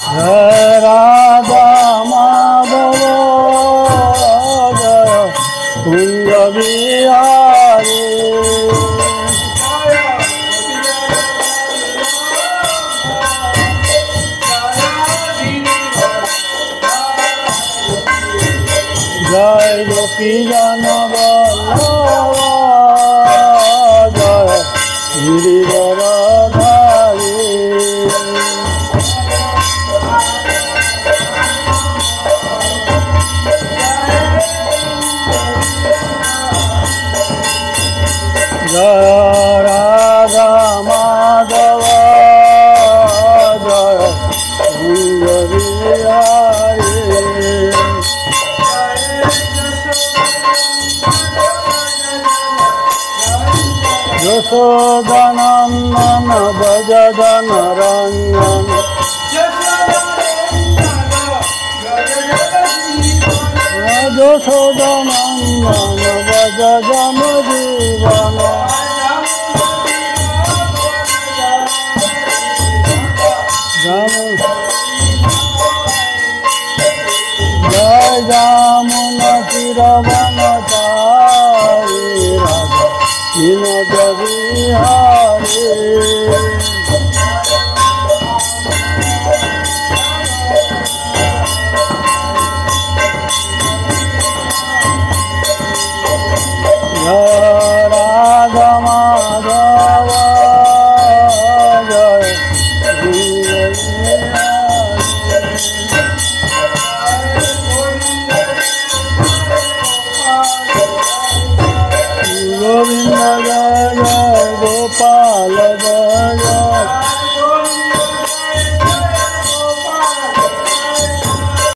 जय राधा माधव जय कुंज बिहारी जय गोपी जन वल्लभ जय गिरिवरधारी जय राधा माधव जय कुंज बिहारी यशोदानंदन भज जन रंजन यशोदानंदन भज जन जीवन जन